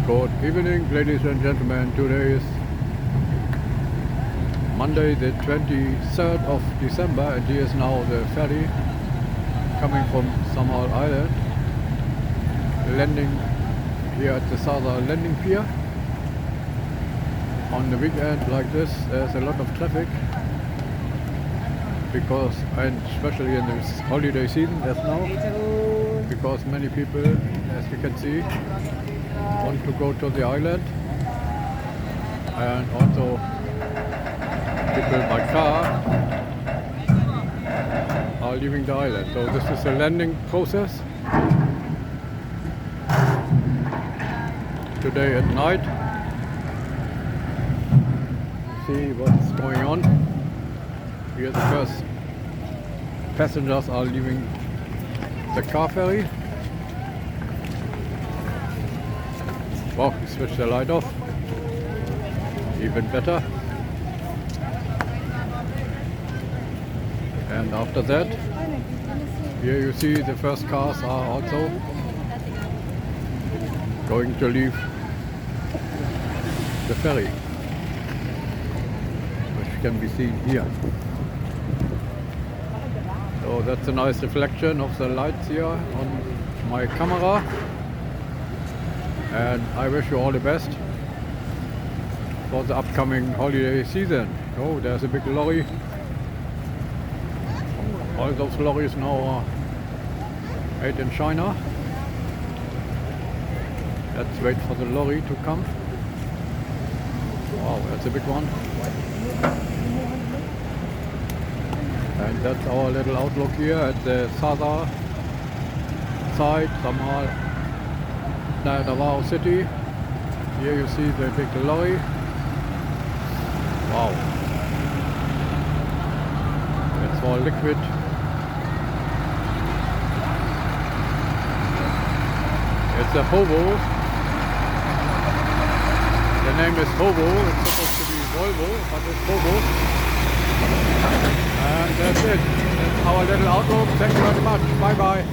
Good evening, ladies and gentlemen. Today is Monday, the 23rd of December, and here is now the ferry coming from Samal Island, landing here at the Sasa landing pier. On the weekend like this, there's a lot of traffic because, and especially in this holiday season as now, because many people, as you can see, want to go to the island, and also people by car are leaving the island. So this is a landing process today at night. See what's going on. Here the first passengers are leaving the car ferry. Wow, we switched the light off. Even better. And after that, here you see the first cars are also going to leave the ferry, which can be seen here. So that's a nice reflection of the lights here on my camera. And I wish you all the best for the upcoming holiday season. Oh, there's a big lorry. All those lorries now are made in China. Let's wait for the lorry to come. Wow, that's a big one. And that's our little outlook here at the Sasa side, Samal Davao City. Here you see the big lorry. Wow. It's all liquid. It's a hobo. The name is Hobo. It's supposed to be Volvo, but it's Hobo. And that's it. That's our little outlook. Thank you very much. Bye bye.